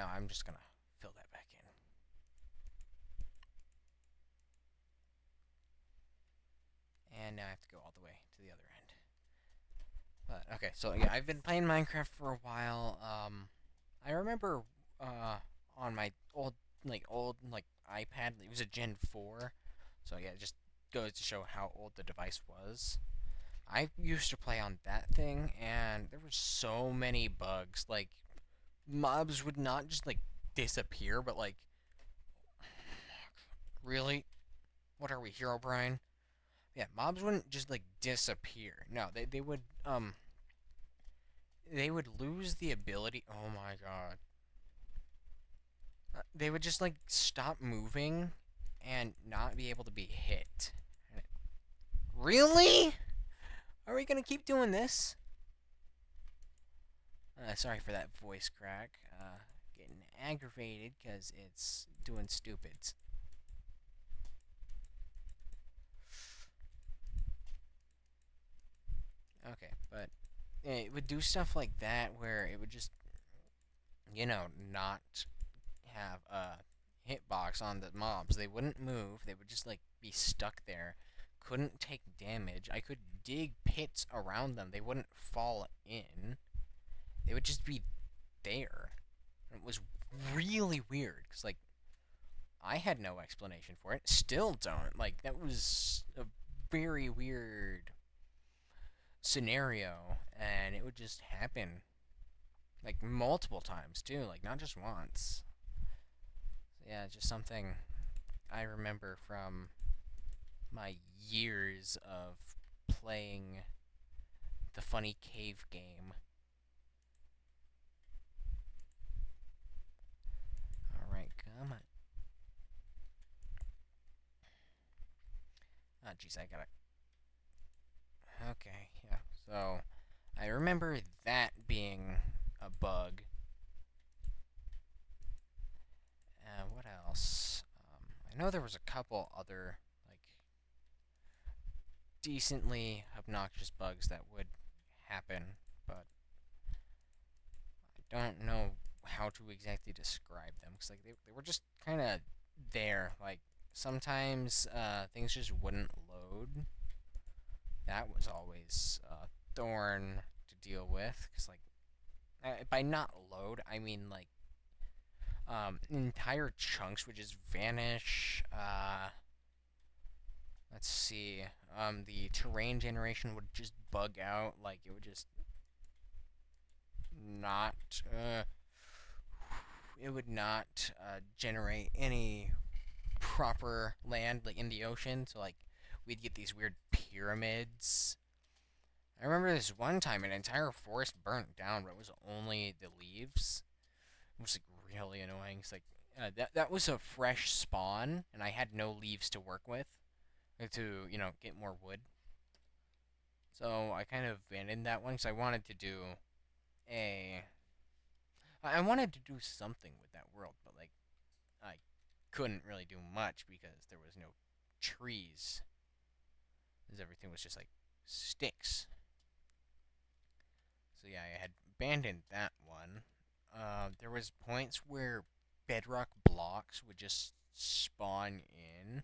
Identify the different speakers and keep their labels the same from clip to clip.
Speaker 1: no, I'm just gonna fill that back in. And now I have to go all the way to the other end. But okay, so yeah, I've been playing Minecraft for a while. I remember on my old iPad, it was a Gen 4. So yeah, it just goes to show how old the device was. I used to play on that thing, and there were so many bugs. Like mobs would not just like disappear, but like, really, what are we, Hero Brian? Yeah, mobs wouldn't just like disappear. No, they would lose the ability. Oh my god, they would just like stop moving and not be able to be hit. Really? Are we gonna keep doing this? Sorry for that voice crack. Getting aggravated because it's doing stupids. Okay, but it would do stuff like that where it would just, not have a hitbox on the mobs. They wouldn't move. They would just like be stuck there. Couldn't take damage. I could dig pits around them. They wouldn't fall in. They would just be there. It was really weird because like I had no explanation for it. Still don't. Like that was a very weird scenario, and it would just happen like multiple times too, like not just once. So, yeah, just something I remember from my years of playing the funny cave game. All right, come on. Oh, jeez, I gotta. Okay, yeah. So I remember that being a bug. What else? I know there was a couple other like decently obnoxious bugs that would happen, but I don't know how to exactly describe them because like they were just kind of there. Like sometimes things just wouldn't load. That was always a thorn to deal with because like by not load I mean like entire chunks would just vanish. Let's see. The terrain generation would just bug out. Like it would just not. It would not generate any proper land like in the ocean. So like we'd get these weird pyramids. I remember this one time an entire forest burnt down, but it was only the leaves. It was like really annoying. It's like that was a fresh spawn, and I had no leaves to work with to get more wood. So I kind of abandoned that one because I wanted to do a I wanted to do something with that world, but like I couldn't really do much because there was no trees, because everything was just like sticks. So yeah, I had abandoned that one. There was points where bedrock blocks would just spawn in.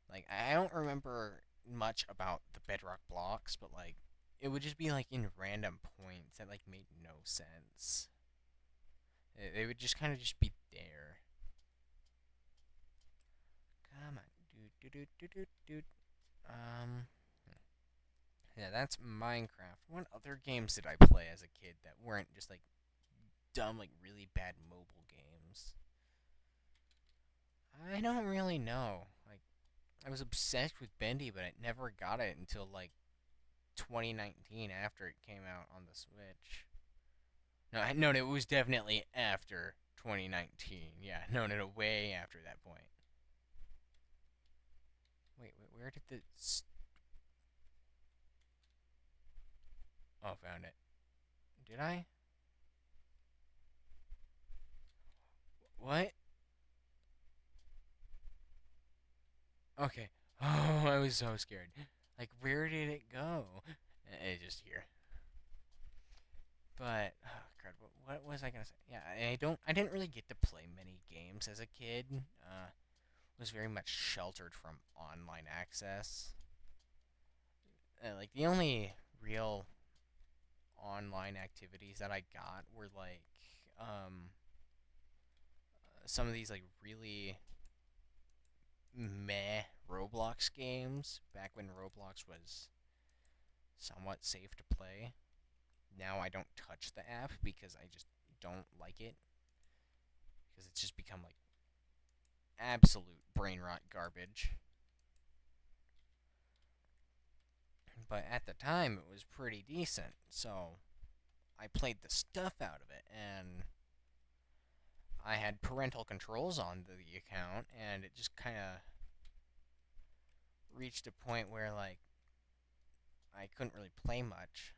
Speaker 1: Like I don't remember much about the bedrock blocks, but like it would just be like in random points that like made no sense. They would just kind of just be there. Come on, dude. Um, yeah, that's Minecraft. What other games did I play as a kid that weren't just like dumb, like really bad mobile games? I don't really know. Like, I was obsessed with Bendy, but I never got it until like 2019 after it came out on the Switch. No, it was definitely after 2019. Yeah, no, way after that point. Wait, where did the? Oh, found it. Did I? What? Okay. Oh, I was so scared. Like, where did it go? It's just here. But, oh What was I gonna say? Yeah, I didn't really get to play many games as a kid. Was very much sheltered from online access. Like the only real online activities that I got were like um some of these like really meh Roblox games back when Roblox was somewhat safe to play. Now I don't touch the app because I just don't like it because it's just become like absolute brain rot garbage. But at the time it was pretty decent, so I played the stuff out of it and I had parental controls on the account and it just kind of reached a point where like I couldn't really play much.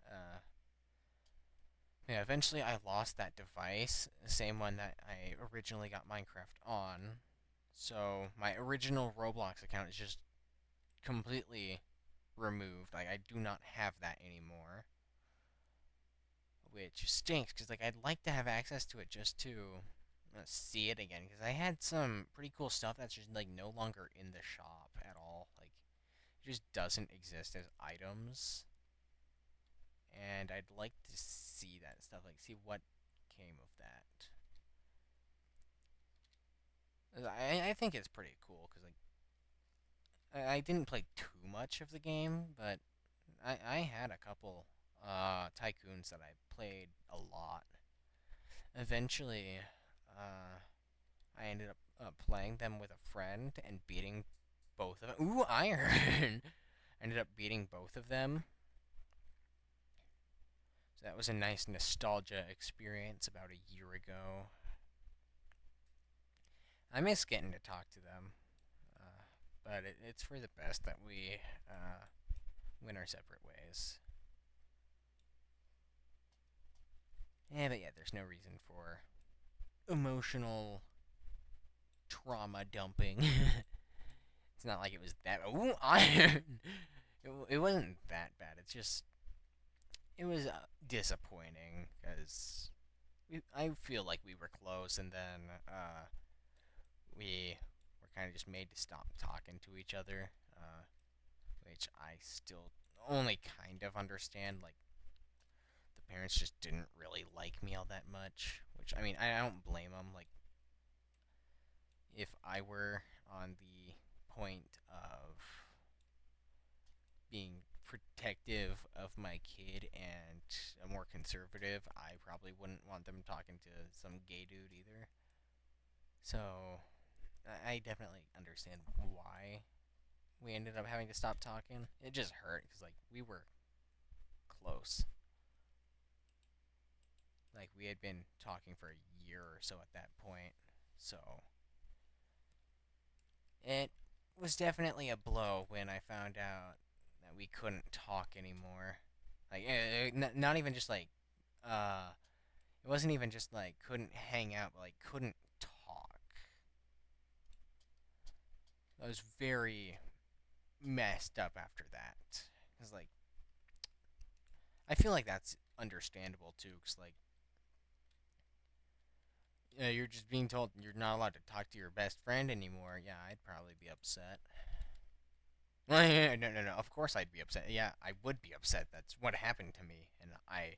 Speaker 1: Uh, yeah, eventually I lost that device, the same one that I originally got Minecraft on. So my original Roblox account is just completely removed. Like I do not have that anymore, which stinks because like I'd like to have access to it just to see it again because I had some pretty cool stuff that's just like no longer in the shop at all. Like it just doesn't exist as items, and I'd like to see that stuff, like see what came of that. I think it's pretty cool because like I didn't play too much of the game, but I had a couple tycoons that I played a lot. Eventually, I ended up playing them with a friend and beating both of them. Ooh, iron! I ended up beating both of them. So that was a nice nostalgia experience about a year ago. I miss getting to talk to them, but it's for the best that we went our separate ways. Yeah, but yeah, there's no reason for emotional trauma dumping. It's not like it was that. Ooh, iron! It wasn't that bad. It's just. It was disappointing because I feel like we were close, and then we were kind of just made to stop talking to each other, which I still only kind of understand. Like the parents just didn't really like me all that much, which I mean I don't blame them. Like if I were on the point of being protective of my kid and more conservative, I probably wouldn't want them talking to some gay dude either. So I definitely understand why we ended up having to stop talking. It just hurt because like we were close. Like we had been talking for a year or so at that point. So it was definitely a blow when I found out that we couldn't talk anymore. Like not even just like uh it wasn't even just like couldn't hang out, but like couldn't talk. I was very messed up after that. Cause like I feel like that's understandable too. Cause like you're just being told you're not allowed to talk to your best friend anymore. Yeah, I'd probably be upset. Well, yeah, no, no, no. Of course I'd be upset. Yeah, I would be upset. That's what happened to me, and I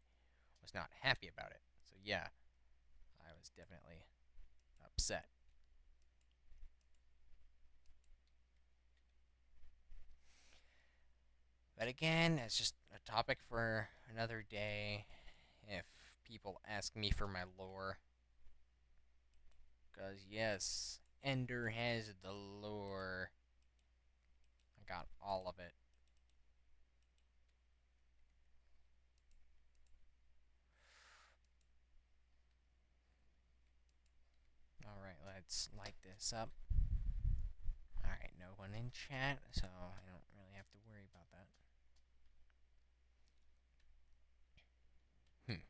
Speaker 1: was not happy about it. So yeah, I was definitely upset. But again, it's just a topic for another day. If people ask me for my lore, because yes, Ender has the lore. I got all of it. Alright, let's light this up. Alright, no one in chat, so I don't really have to worry about that. Hmm.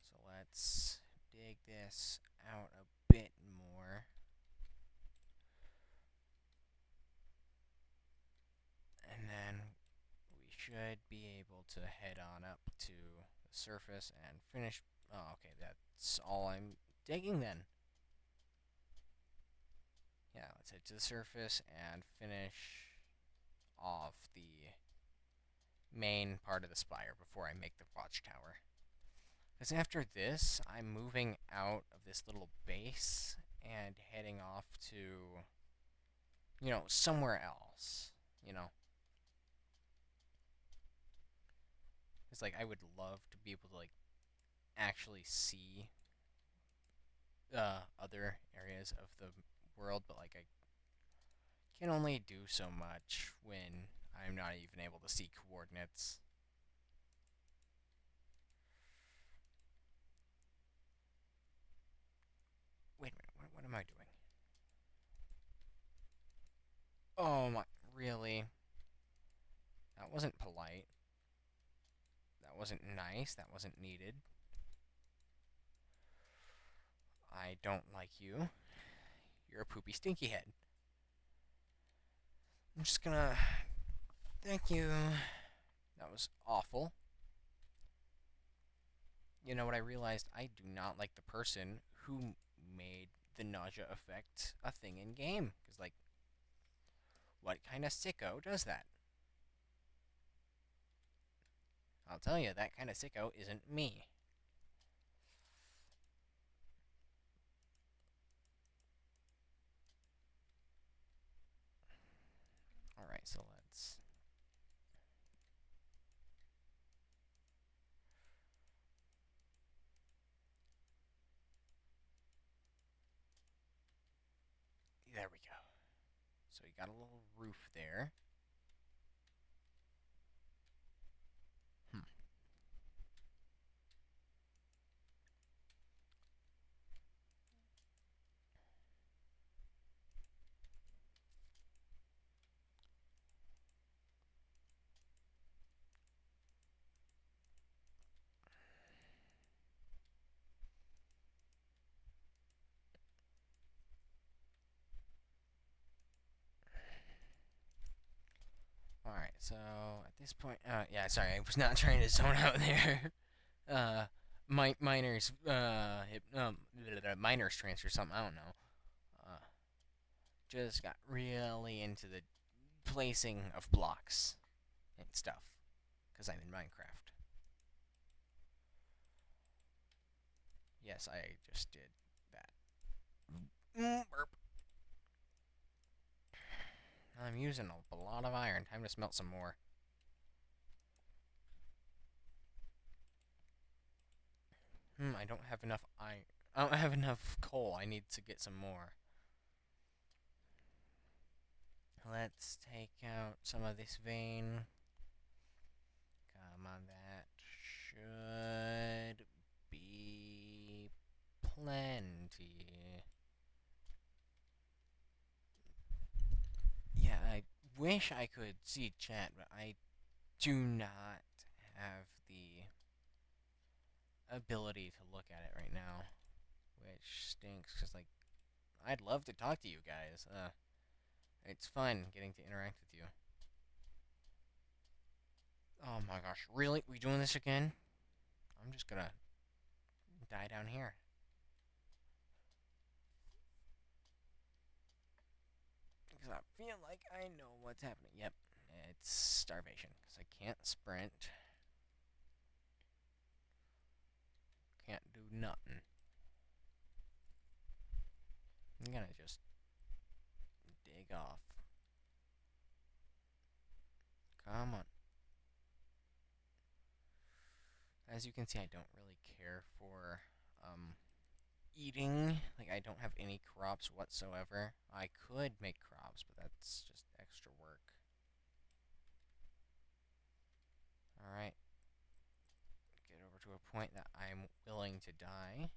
Speaker 1: So let's dig this out a bit more. And then we should be able to head on up to the surface and finish. Oh, okay, that's all I'm digging then. Yeah, let's head to the surface and finish off the main part of the spire before I make the watchtower. Because after this, I'm moving out of this little base and heading off to, somewhere else. You know, it's like I would love to be able to like actually see other areas of the world, but like I can only do so much when I'm not even able to see coordinates. Wait a minute, what am I doing? Oh my, really? That wasn't polite. That wasn't nice. That wasn't needed. I don't like you. You're a poopy stinky head. I'm just gonna. Thank you. That was awful. You know what I realized? I do not like the person who made the nausea effect a thing in game. Because, like, what kind of sicko does that? I'll tell you, that kind of sicko isn't me. Alright, so let's. There we go. So you got a little roof there. Hmm. Alright, so at this point, yeah, sorry, I was not trying to zone out there. Miners, miners transfer something, I don't know. Uh, just got really into the placing of blocks and stuff, because I'm in Minecraft. Yes, I just did that. Burp. I'm using a lot of iron. Time to smelt some more. I don't have enough iron. I don't have enough coal. I need to get some more. Let's take out some of this vein. Come on, that should be plenty. Yeah, I wish I could see chat, but I do not have the ability to look at it right now, which stinks because like I'd love to talk to you guys. It's fun getting to interact with you. Oh my gosh, really? We doing this again? I'm just gonna die down here. Because I feel like I know what's happening. Yep, it's starvation. Because I can't sprint. Can't do nothing. I'm gonna just dig off. Come on. As you can see, I don't really care for eating. Like, I don't have any crops whatsoever. I could make crops, but that's just extra work. Alright. Get over to a point that I'm willing to die.